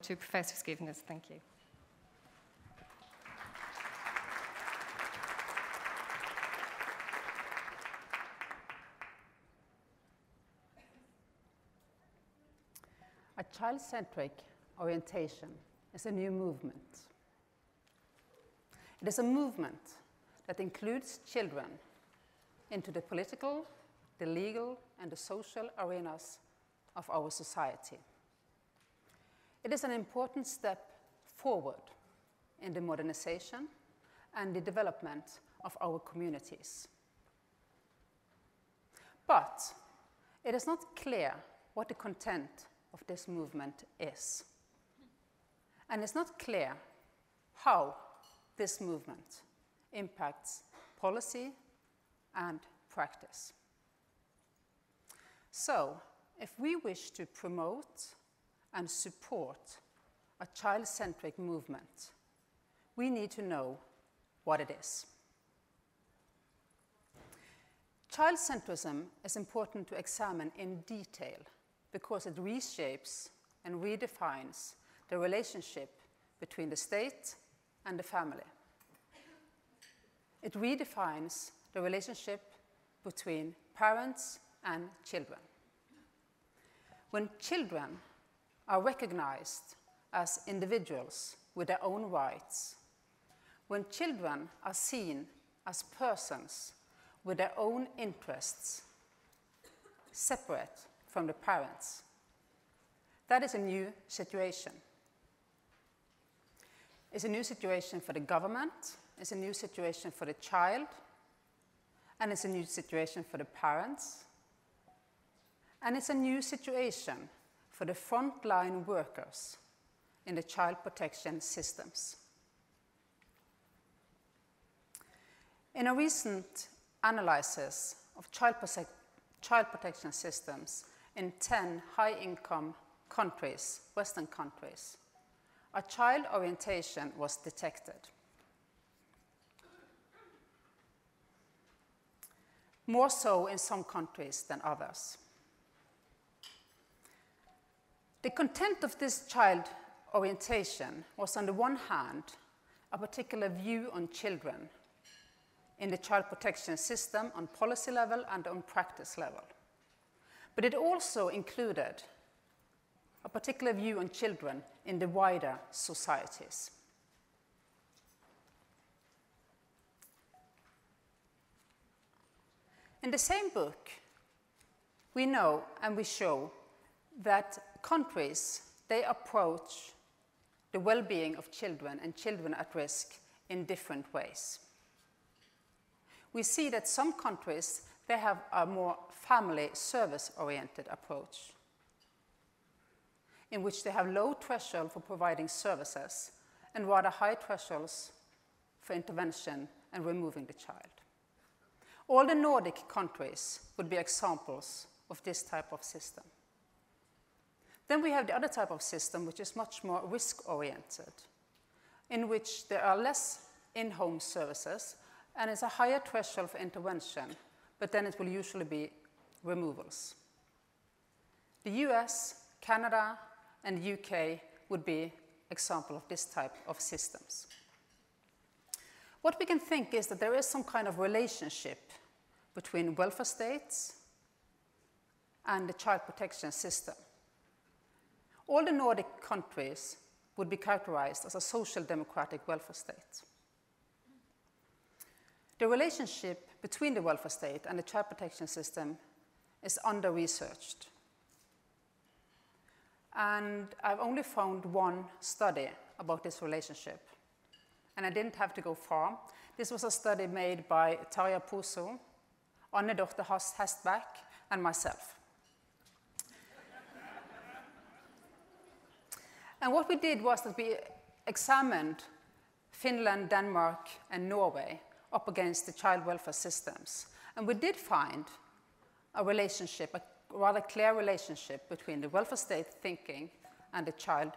to Professor Skivenes. Thank you. A child-centric orientation is a new movement. It is a movement that includes children into the political, the legal, and the social arenas of our society. It is an important step forward in the modernization and the development of our communities. But it is not clear what the content of this movement is. And it's not clear how this movement impacts policy and practice. So, if we wish to promote and support a child-centric movement, we need to know what it is. Child-centrism is important to examine in detail because it reshapes and redefines the relationship between the state and the family. It redefines the relationship between parents and children. When children are recognized as individuals with their own rights, when children are seen as persons with their own interests, separate from the parents, that is a new situation. It's a new situation for the government, it's a new situation for the child, and it's a new situation for the parents, and it's a new situation for the frontline workers in the child protection systems. In a recent analysis of child protection systems in 10 high-income countries, Western countries, a child orientation was detected. More so in some countries than others. The content of this child orientation was, on the one hand, a particular view on children in the child protection system on policy level and on practice level. But it also included a particular view on children in the wider societies. In the same book, we know and we show that countries, they approach the well-being of children and children at risk in different ways. We see that some countries, they have a more family service-oriented approach, in which they have low threshold for providing services and rather high thresholds for intervention and removing the child. All the Nordic countries would be examples of this type of system. Then we have the other type of system, which is much more risk-oriented, in which there are less in-home services and it's a higher threshold for intervention, but then it will usually be removals. The US, Canada, and UK would be example of this type of systems. What we can think is that there is some kind of relationship between welfare states and the child protection system. All the Nordic countries would be characterized as a social democratic welfare state. The relationship between the welfare state and the child protection system is under-researched. And I've only found one study about this relationship. And I didn't have to go far. This was a study made by Tarja Puso, Anne Dorthe Hestbæk, and myself. And what we did was that we examined Finland, Denmark, and Norway up against the child welfare systems. And we did find a relationship, a rather clear relationship between the welfare state thinking and the child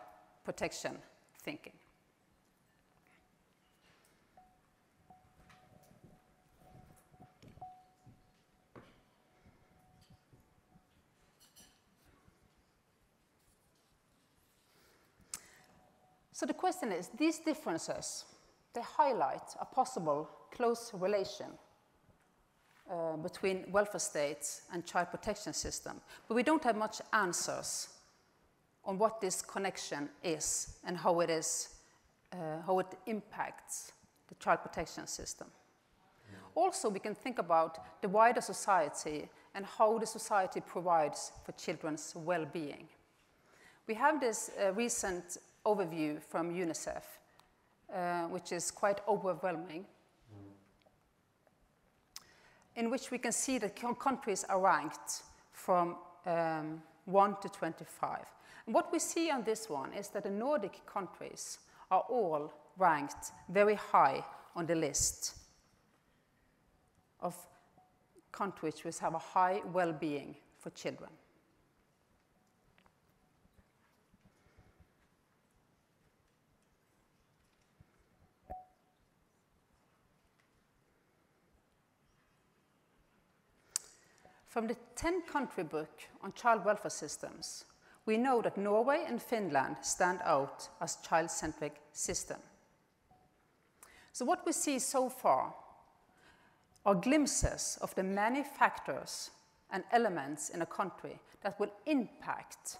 protection thinking. So the question is, these differences, they highlight a possible close relation between welfare states and child protection system, but we don't have much answers on what this connection is and how it impacts the child protection system. Also, we can think about the wider society and how the society provides for children's well-being. We have this recent overview from UNICEF, which is quite overwhelming, in which we can see that countries are ranked from 1 to 25. And what we see on this one is that the Nordic countries are all ranked very high on the list of countries which have a high well-being for children. From the 10-country book on child welfare systems, we know that Norway and Finland stand out as child-centric systems. So what we see so far are glimpses of the many factors and elements in a country that will impact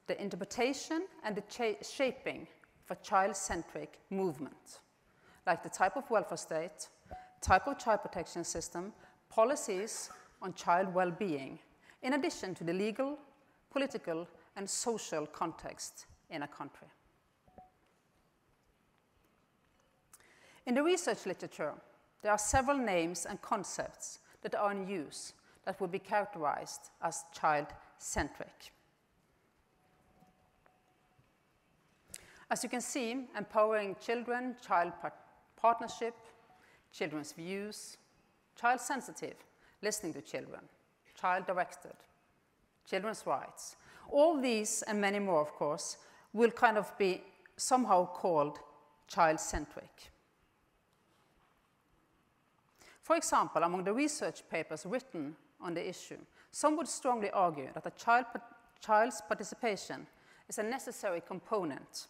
the interpretation and the shaping of a child-centric movement, like the type of welfare state, type of child protection system, policies on child well-being, in addition to the legal, political, and social context in a country. In the research literature, there are several names and concepts that are in use that would be characterized as child-centric. As you can see, empowering children, child partnership, children's views, child-sensitive, listening to children, child-directed, children's rights. All these and many more, of course, will kind of be somehow called child-centric. For example, among the research papers written on the issue, some would strongly argue that a child's participation is a necessary component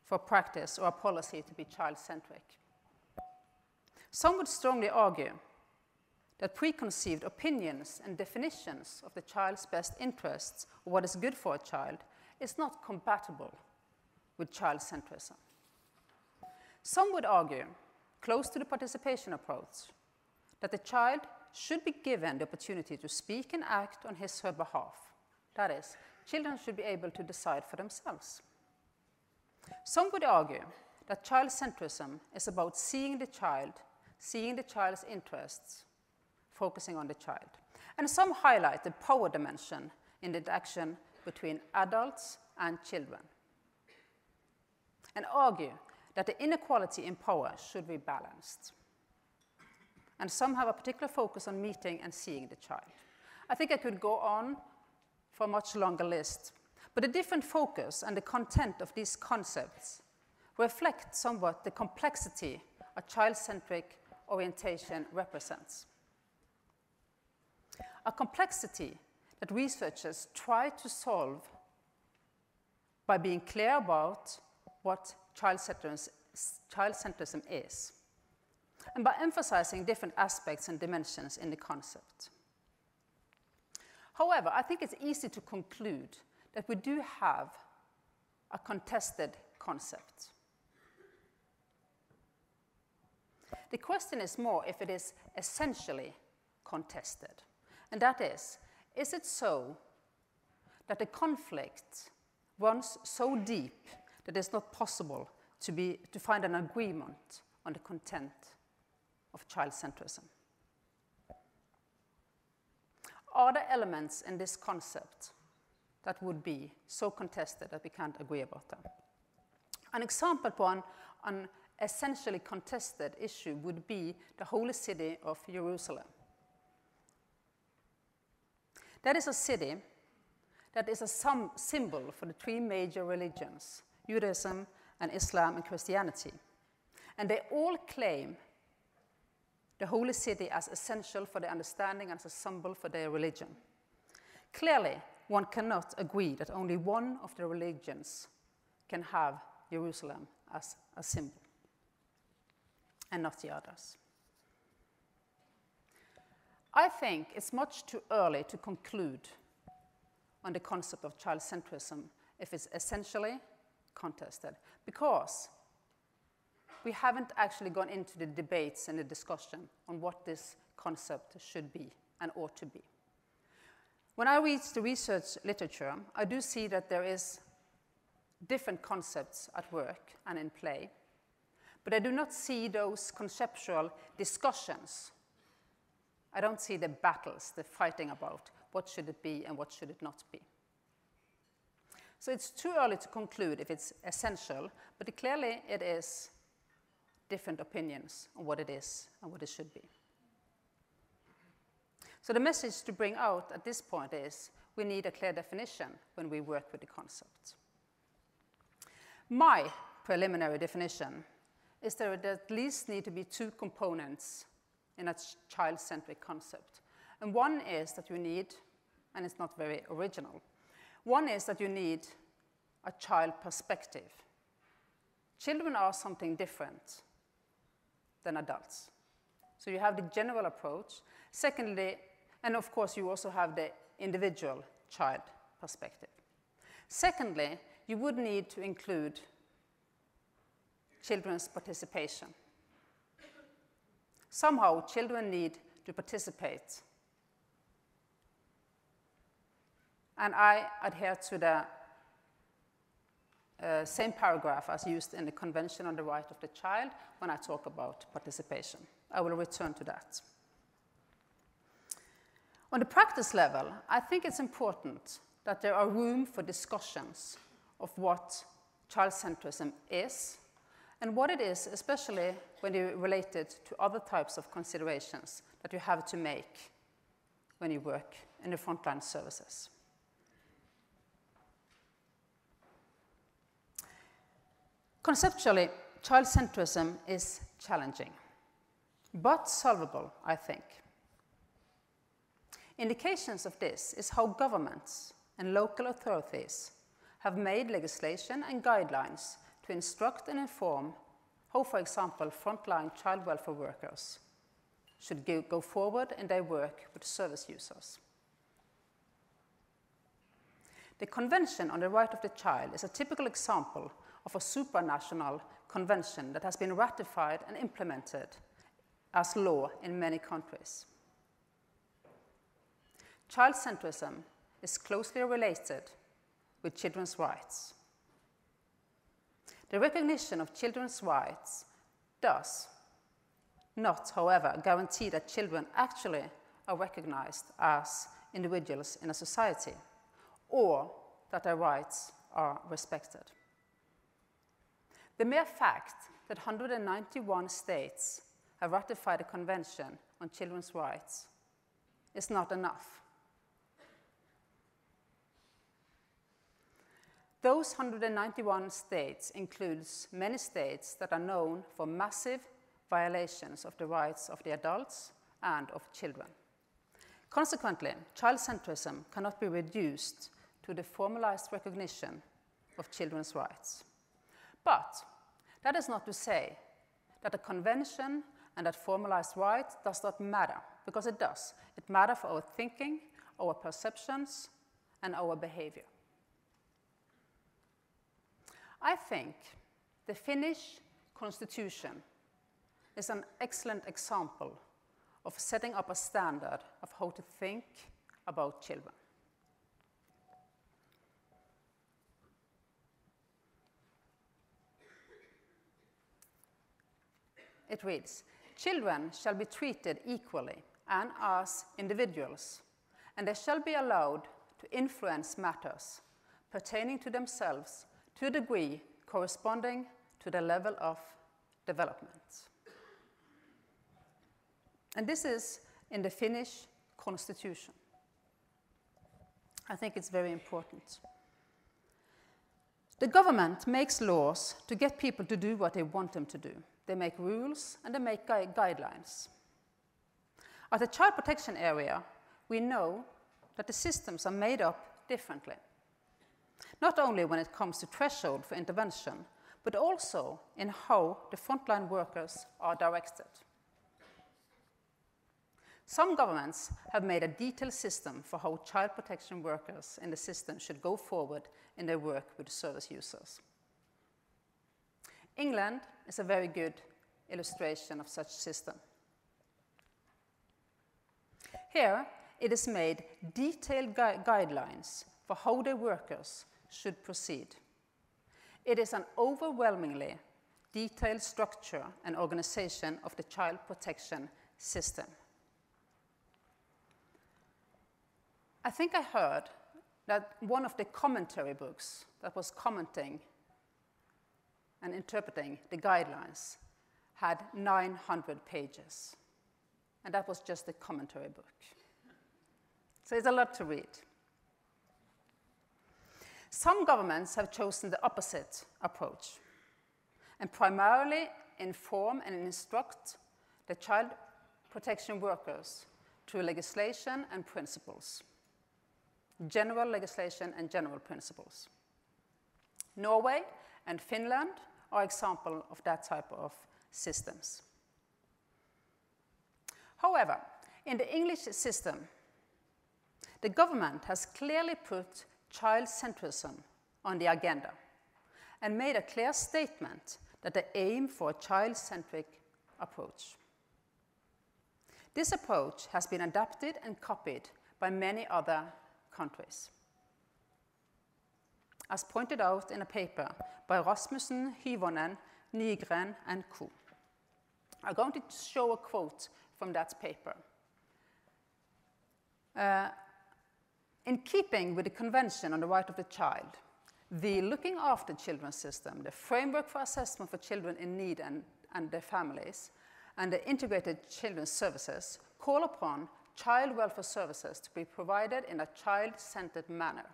for practice or a policy to be child-centric. Some would strongly argue that preconceived opinions and definitions of the child's best interests or what is good for a child is not compatible with child-centrism. Some would argue, close to the participation approach, that the child should be given the opportunity to speak and act on his or her behalf. That is, children should be able to decide for themselves. Some would argue that child-centrism is about seeing the child's interests, focusing on the child. And some highlight the power dimension in the interaction between adults and children, and argue that the inequality in power should be balanced. And some have a particular focus on meeting and seeing the child. I think I could go on for a much longer list, but the different focus and the content of these concepts reflect somewhat the complexity a child-centric orientation represents. A complexity that researchers try to solve by being clear about what child-centrism is, and by emphasizing different aspects and dimensions in the concept. However, I think it's easy to conclude that we do have a contested concept. The question is more if it is essentially contested. And that is it so that the conflict runs so deep that it's not possible to find an agreement on the content of child-centrism? Are there elements in this concept that would be so contested that we can't agree about them? An example on an essentially contested issue would be the holy city of Jerusalem. That is a city that is a symbol for the three major religions, Judaism and Islam and Christianity. And they all claim the holy city as essential for their understanding and as a symbol for their religion. Clearly, one cannot agree that only one of the religions can have Jerusalem as a symbol, and not the others. I think it's much too early to conclude on the concept of child-centrism if it's essentially contested, because we haven't actually gone into the debates and the discussion on what this concept should be and ought to be. When I read the research literature, I do see that there is different concepts at work and in play, but I do not see those conceptual discussions. I don't see the battles, the fighting about what should it be and what should it not be. So it's too early to conclude if it's essential, but clearly it is different opinions on what it is and what it should be. So the message to bring out at this point is we need a clear definition when we work with the concept. My preliminary definition is that there at least need to be two components in a child-centric concept. And one is that you need, and it's not very original, one is that you need a child perspective. Children are something different than adults. So you have the general approach. Secondly, and of course you also have the individual child perspective. Secondly, you would need to include children's participation. Somehow children need to participate. And I adhere to the same paragraph as used in the Convention on the Right of the Child when I talk about participation. I will return to that. On the practice level, I think it's important that there are room for discussions of what child-centrism is and what it is, especially when you relate it to other types of considerations that you have to make when you work in the frontline services. Conceptually, child-centrism is challenging, but solvable, I think. Indications of this is how governments and local authorities have made legislation and guidelines to instruct and inform how, for example, frontline child welfare workers should go forward in their work with service users. The Convention on the Right of the Child is a typical example of a supranational convention that has been ratified and implemented as law in many countries. Child-centrism is closely related with children's rights. The recognition of children's rights does not, however, guarantee that children actually are recognized as individuals in a society or that their rights are respected. The mere fact that 191 states have ratified the Convention on Children's Rights is not enough. Those 191 states includes many states that are known for massive violations of the rights of the adults and of children. Consequently, child-centrism cannot be reduced to the formalized recognition of children's rights. But that is not to say that a convention and that formalized right does not matter, because it does. It matters for our thinking, our perceptions, and our behavior. I think the Finnish constitution is an excellent example of setting up a standard of how to think about children. It reads, "Children shall be treated equally and as individuals, and they shall be allowed to influence matters pertaining to themselves to a degree corresponding to their level of development." And this is in the Finnish constitution. I think it's very important. The government makes laws to get people to do what they want them to do. They make rules and they make guidelines. At the child protection area, we know that the systems are made up differently. Not only when it comes to threshold for intervention, but also in how the frontline workers are directed. Some governments have made a detailed system for how child protection workers in the system should go forward in their work with service users. England is a very good illustration of such system. Here, it is made detailed guidelines for how the workers should proceed. It is an overwhelmingly detailed structure and organization of the child protection system. I think I heard that one of the commentary books that was commenting and interpreting the guidelines had 900 pages. And that was just a commentary book. So it's a lot to read. Some governments have chosen the opposite approach and primarily inform and instruct the child protection workers through legislation and principles. General legislation and general principles. Norway and Finland are examples of that type of systems. However, in the English system, the government has clearly put child-centrism on the agenda and made a clear statement that they aim for a child-centric approach. This approach has been adapted and copied by many other countries. As pointed out in a paper by Rasmussen, Hyvonen, Nygren, and co. I'm going to show a quote from that paper. In keeping with the Convention on the Right of the Child, the Looking After Children system, the Framework for Assessment for Children in Need and their Families, and the Integrated Children's Services call upon child welfare services to be provided in a child-centered manner.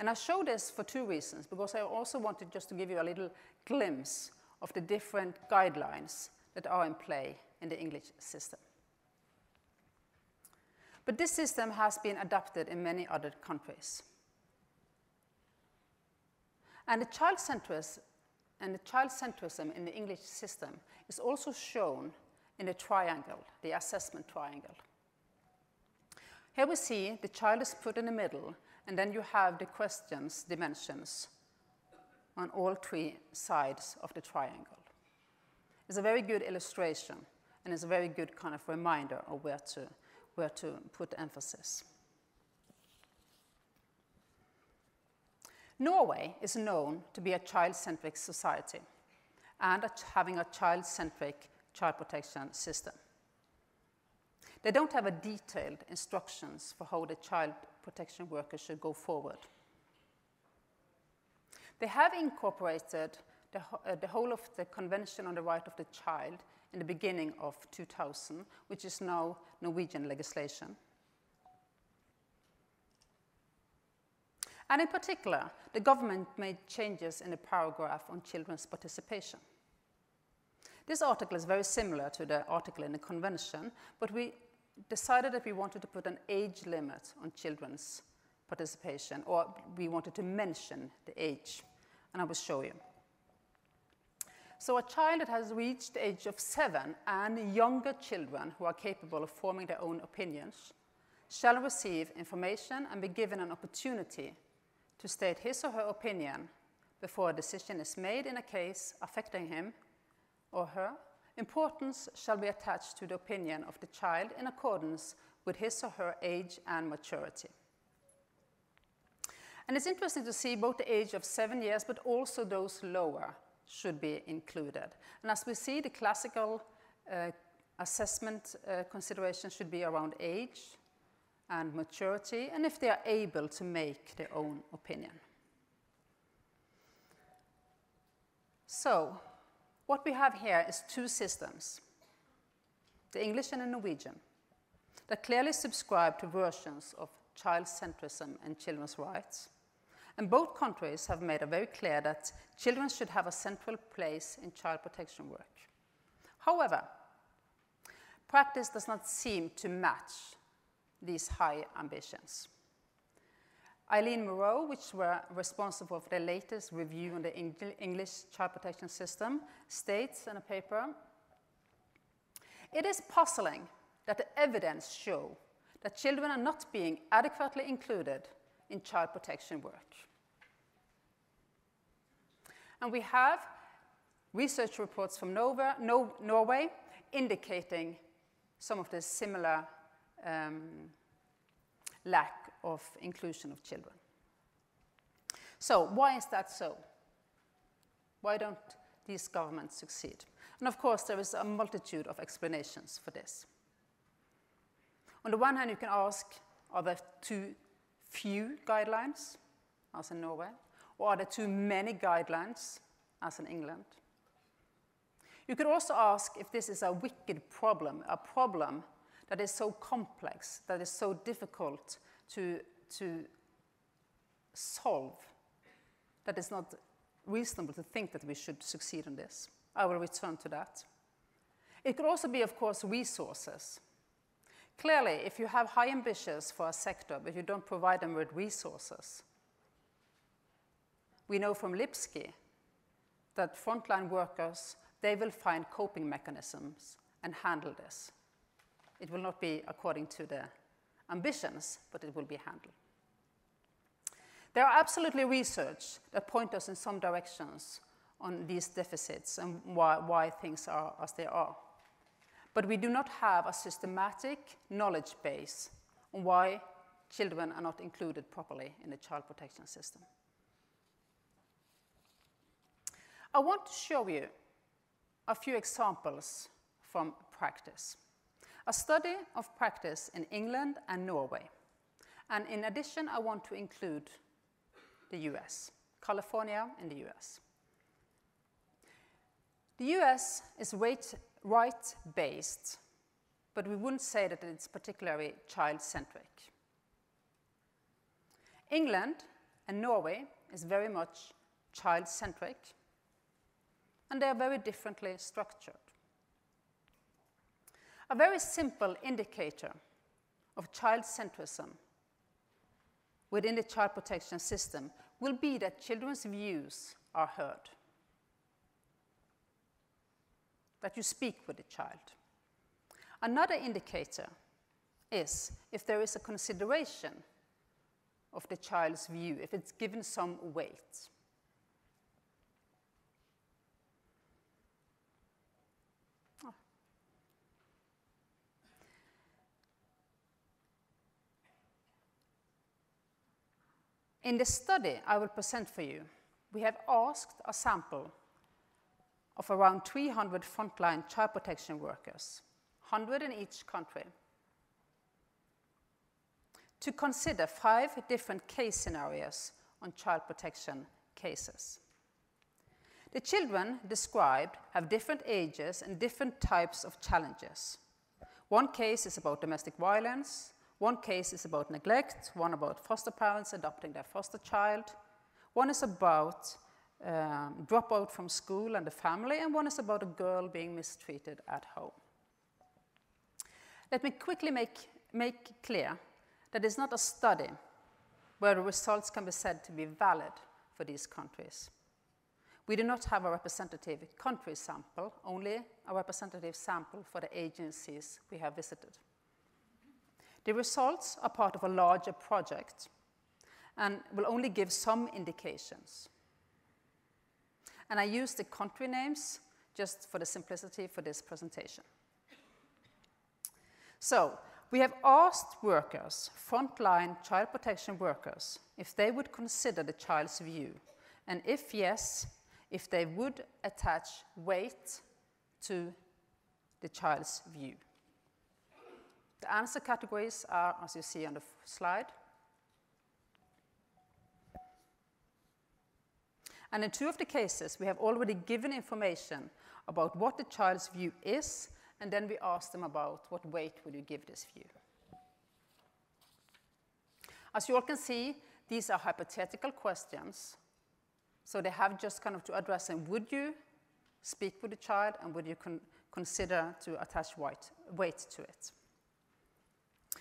And I show this for two reasons, because I also wanted just to give you a little glimpse of the different guidelines that are in play in the English system. But this system has been adapted in many other countries. And the child-centrism in the English system is also shown in the triangle, the assessment triangle. Here we see the child is put in the middle, and then you have the questions dimensions on all three sides of the triangle. It's a very good illustration, and it's a very good kind of reminder of where to put emphasis. Norway is known to be a child-centric society and having a child-centric child protection system. They don't have a detailed instructions for how the child protection workers should go forward. They have incorporated the whole of the Convention on the Right of the Child in the beginning of 2000, which is now Norwegian legislation. And in particular, the government made changes in the paragraph on children's participation. This article is very similar to the article in the Convention, but we decided that we wanted to put an age limit on children's participation, or we wanted to mention the age, and I will show you. So a child that has reached the age of 7 and younger children who are capable of forming their own opinions shall receive information and be given an opportunity to state his or her opinion before a decision is made in a case affecting him or her. Importance shall be attached to the opinion of the child in accordance with his or her age and maturity. And it's interesting to see both the age of 7 years, but also those lower should be included. And as we see, the classical assessment consideration should be around age and maturity, and if they are able to make their own opinion. So, what we have here is two systems, the English and the Norwegian, that clearly subscribe to versions of child-centrism and children's rights. And both countries have made it very clear that children should have a central place in child protection work. However, practice does not seem to match these high ambitions. Eileen Moreau, which were responsible for the latest review on the English child protection system, states in a paper, "It is puzzling that the evidence show that children are not being adequately included in child protection work." And we have research reports from Norway indicating some of the similar lack of inclusion of children. So why is that so? Why don't these governments succeed? And of course, there is a multitude of explanations for this. On the one hand, you can ask, are there too few guidelines, as in Norway? Or are there too many guidelines, as in England? You could also ask if this is a wicked problem, a problem that is so complex, that is so difficult to solve, that it's not reasonable to think that we should succeed in this. I will return to that. It could also be, of course, resources. Clearly, if you have high ambitions for a sector, but you don't provide them with resources, we know from Lipsky that frontline workers, they will find coping mechanisms and handle this. It will not be according to the ambitions, but it will be handled. There are absolutely research that point us in some directions on these deficits and why things are as they are. But we do not have a systematic knowledge base on why children are not included properly in the child protection system. I want to show you a few examples from practice. A study of practice in England and Norway. And in addition, I want to include the US, California in the US. The US is right-based, but we wouldn't say that it's particularly child-centric. England and Norway is very much child-centric, and they are very differently structured. A very simple indicator of child-centrism within the child protection system will be that children's views are heard, that you speak with the child. Another indicator is if there is a consideration of the child's view, if it's given some weight. In the study I will present for you, we have asked a sample of around 300 frontline child protection workers, 100 in each country, to consider 5 different case scenarios on child protection cases. The children described have different ages and different types of challenges. One case is about domestic violence. One case is about neglect, one about foster parents adopting their foster child. One is about dropout from school and the family, and one is about a girl being mistreated at home. Let me quickly make clear that it's not a study where the results can be said to be valid for these countries. We do not have a representative country sample, only a representative sample for the agencies we have visited. The results are part of a larger project and will only give some indications. And I use the country names just for the simplicity for this presentation. So, we have asked workers, frontline child protection workers, if they would consider the child's view, and if yes, if they would attach weight to the child's view. The answer categories are, as you see on the slide. And in 2 of the cases, we have already given information about what the child's view is, and then we ask them about what weight will you give this view. As you all can see, these are hypothetical questions. So they have just kind of to address them. Would you speak with the child, and would you consider to attach weight to it?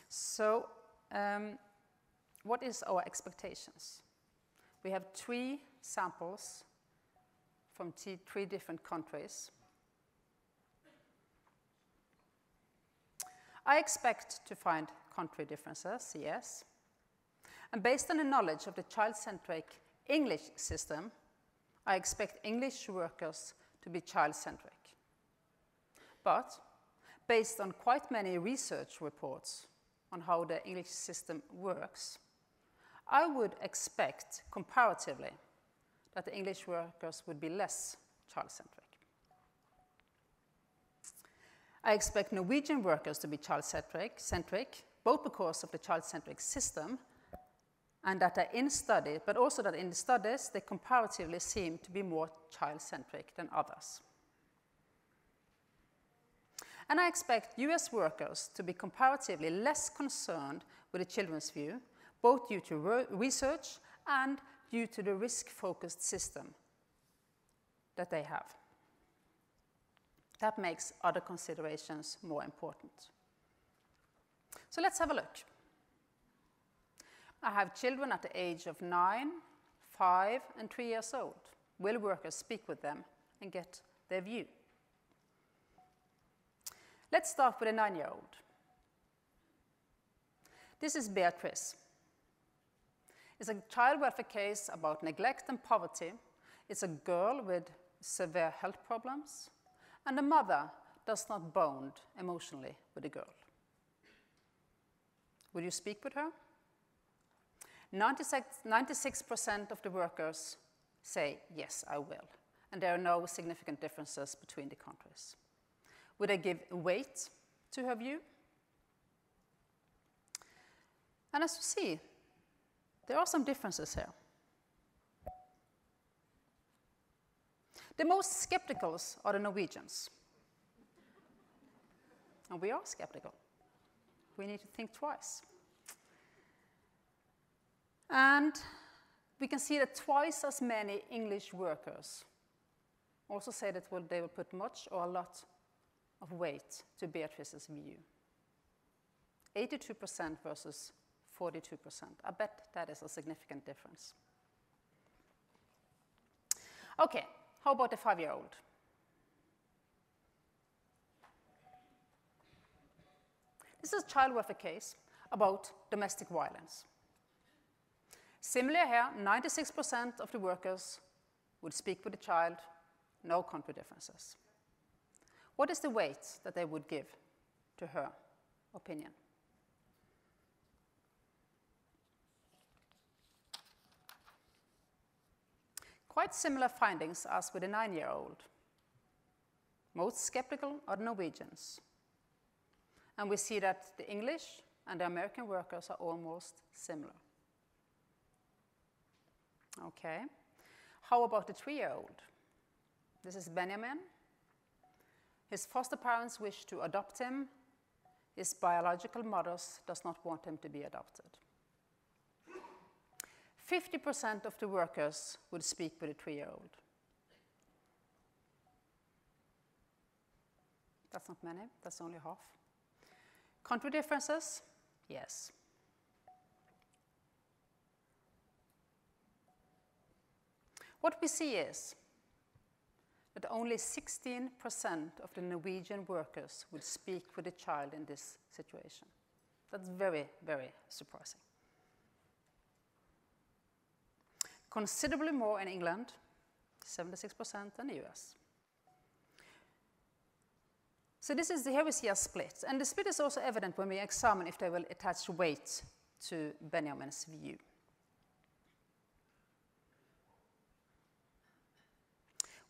So what is our expectations? We have 3 samples from 3 different countries. I expect to find country differences, yes. And based on the knowledge of the child-centric English system, I expect English workers to be child-centric. But based on quite many research reports on how the English system works, I would expect comparatively that the English workers would be less child-centric. I expect Norwegian workers to be child-centric, both because of the child-centric system and that they're in study, but also that in the studies they comparatively seem to be more child-centric than others. And I expect US workers to be comparatively less concerned with the children's view, both due to research and due to the risk-focused system that they have. That makes other considerations more important. So let's have a look. I have children at the age of 9, 5, and 3 years old. Will workers speak with them and get their view? Let's start with a 9-year-old. This is Beatrice. It's a child welfare case about neglect and poverty. It's a girl with severe health problems, and the mother does not bond emotionally with the girl. Will you speak with her? 96% of the workers say, yes, I will. And there are no significant differences between the countries. Would they give weight to her view? And as you see, there are some differences here. The most skeptical are the Norwegians. And we are skeptical. We need to think twice. And we can see that twice as many English workers also say that they will put much or a lot of weight to Beatrice's view. 82% versus 42%. I bet that is a significant difference. Okay, how about the 5-year-old? This is a child welfare case about domestic violence. Similar here, 96% of the workers would speak with the child, no country differences. What is the weight that they would give to her opinion? Quite similar findings as with the 9-year-old. Most skeptical are the Norwegians. And we see that the English and the American workers are almost similar. Okay. How about the 3-year-old? This is Benjamin. His foster parents wish to adopt him. His biological mother does not want him to be adopted. 50% of the workers would speak with a 3-year-old. That's not many, that's only half. Country differences? Yes. What we see is that only 16% of the Norwegian workers would speak with a child in this situation. That's very, very surprising. Considerably more in England, 76%, than the US. So here we see a split. And the split is also evident when we examine if they will attach weight to Benjamin's view.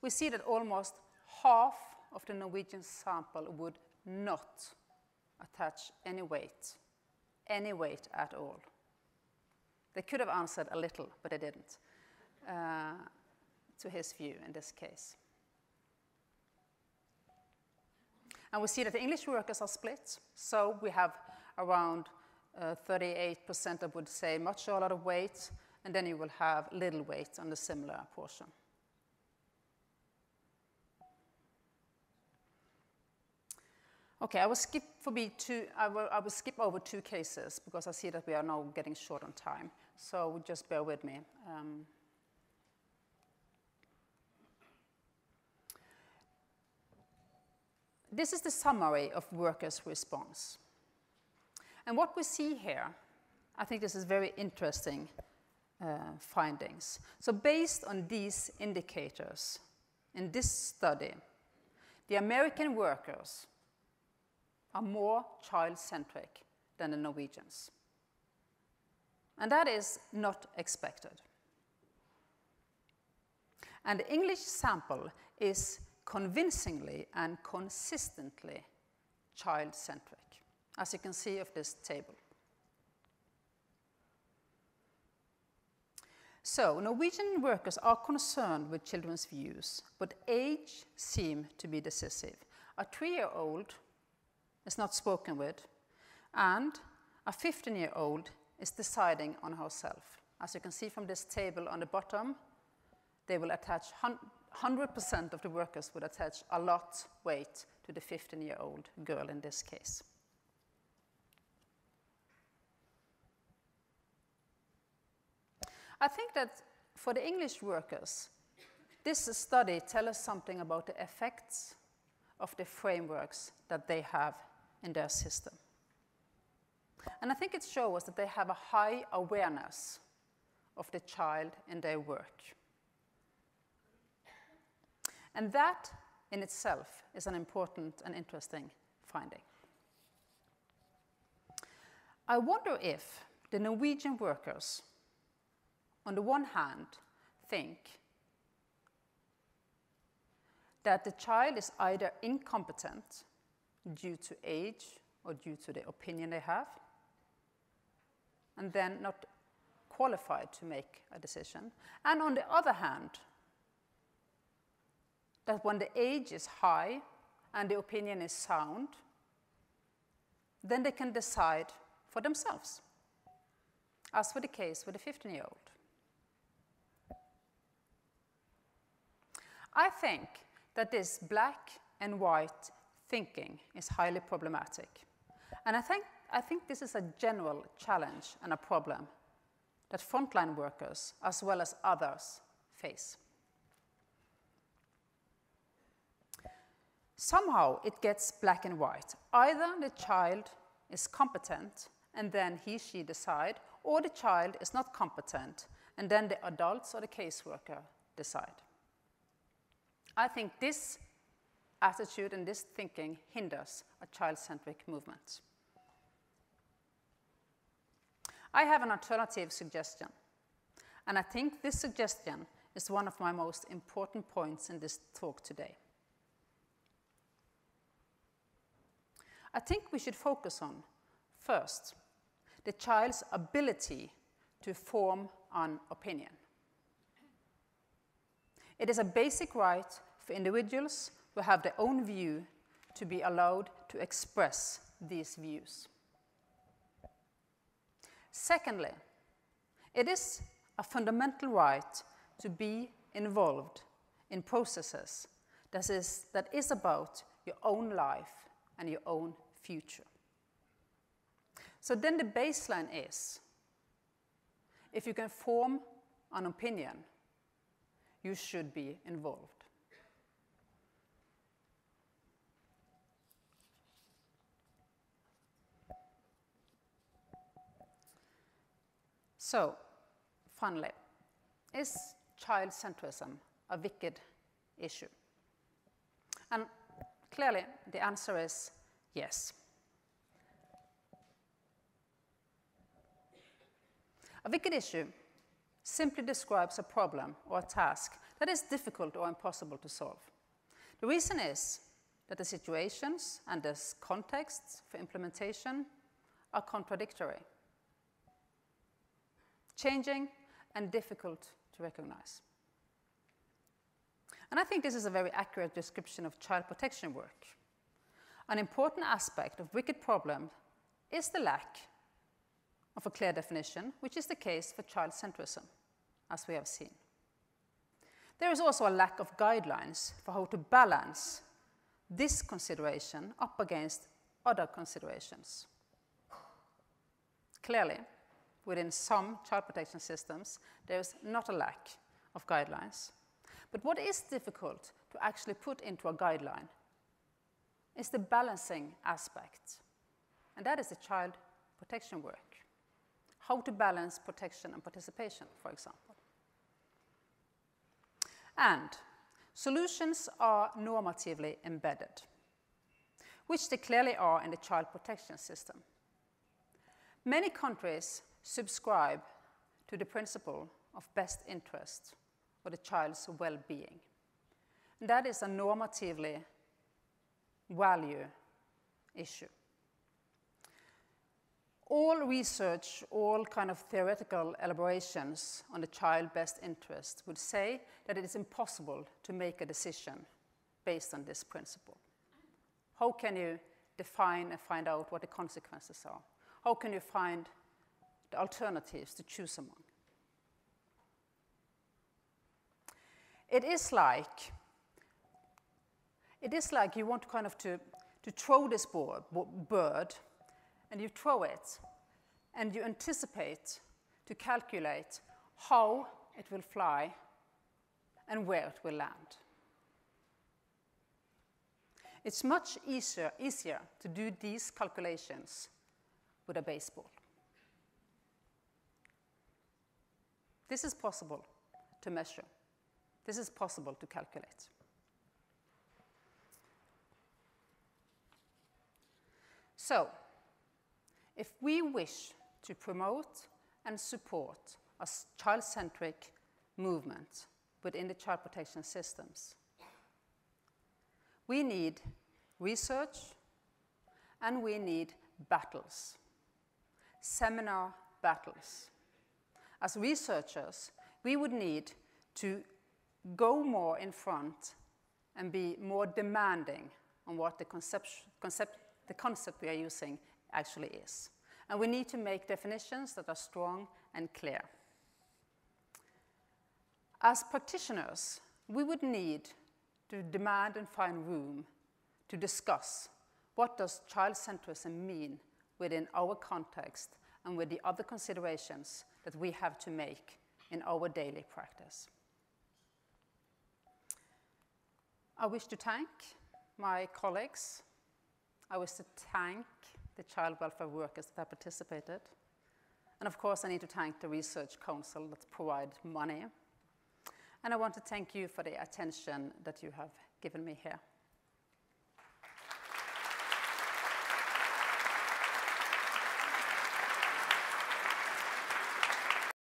We see that almost half of the Norwegian sample would not attach any weight at all. They could have answered a little, but they didn't, to his view in this case. And we see that the English workers are split. So we have around 38% that would say much or a lot of weight, and then you will have little weight on the similar portion. Okay, I will skip over 2 cases because I see that we are now getting short on time. So just bear with me. This is the summary of workers' response. And what we see here, I think this is very interesting findings. So based on these indicators, in this study, the American workers are more child-centric than the Norwegians. And that is not expected. And the English sample is convincingly and consistently child-centric, as you can see of this table. So, Norwegian workers are concerned with children's views, but age seems to be decisive. A 3-year-old is not spoken with, and a 15-year-old is deciding on herself. As you can see from this table on the bottom, they will attach 100% of the workers would attach a lot weight to the 15-year-old girl in this case. I think that for the English workers, this study tells us something about the effects of the frameworks that they have in their system. And I think it shows us that they have a high awareness of the child in their work. And that in itself is an important and interesting finding. I wonder if the Norwegian workers, on the one hand, think that the child is either incompetent due to age or due to the opinion they have, and then not qualified to make a decision. And on the other hand, that when the age is high and the opinion is sound, then they can decide for themselves, as for the case with the 15-year-old. I think that this black and white thinking is highly problematic. And I think this is a general challenge and a problem that frontline workers, as well as others, face. Somehow it gets black and white. Either the child is competent and then he/she decide, or the child is not competent and then the adults or the caseworker decide. I think this attitude and this thinking hinders a child-centric movement. I have an alternative suggestion, and I think this suggestion is one of my most important points in this talk today. I think we should focus on, first, the child's ability to form an opinion. It is a basic right for individuals who have their own view to be allowed to express these views. Secondly, it is a fundamental right to be involved in processes that is about your own life and your own future. So then the baseline is, if you can form an opinion, you should be involved. So, finally, is child-centrism a wicked issue? And clearly, the answer is yes. A wicked issue simply describes a problem or a task that is difficult or impossible to solve. The reason is that the situations and the contexts for implementation are contradictory, changing and difficult to recognize. And I think this is a very accurate description of child protection work. An important aspect of wicked problem is the lack of a clear definition, which is the case for child-centrism, as we have seen. There is also a lack of guidelines for how to balance this consideration up against other considerations. Clearly, within some child protection systems, there is not a lack of guidelines. But what is difficult to actually put into a guideline is the balancing aspect. And that is the child protection work. How to balance protection and participation, for example. And solutions are normatively embedded, which they clearly are in the child protection system. Many countries subscribe to the principle of best interest or the child's well-being. And that is a normatively value issue. All research, all kind of theoretical elaborations on the child best interest would say that it is impossible to make a decision based on this principle. How can you define and find out what the consequences are? How can you find the alternatives to choose among? It is like you want kind of to throw this bird, and you throw it, and you anticipate to calculate how it will fly and where it will land. It's much easier to do these calculations with a baseball. This is possible to measure. This is possible to calculate. So, if we wish to promote and support a child-centric movement within the child protection systems, we need research and we need battles, seminar battles. As researchers, we would need to go more in front and be more demanding on what the concept we are using actually is. And we need to make definitions that are strong and clear. As practitioners, we would need to demand and find room to discuss what does child-centrism mean within our context and with the other considerations that we have to make in our daily practice. I wish to thank my colleagues. I wish to thank the child welfare workers that have participated. And of course, I need to thank the Research Council that provides money. And I want to thank you for the attention that you have given me here.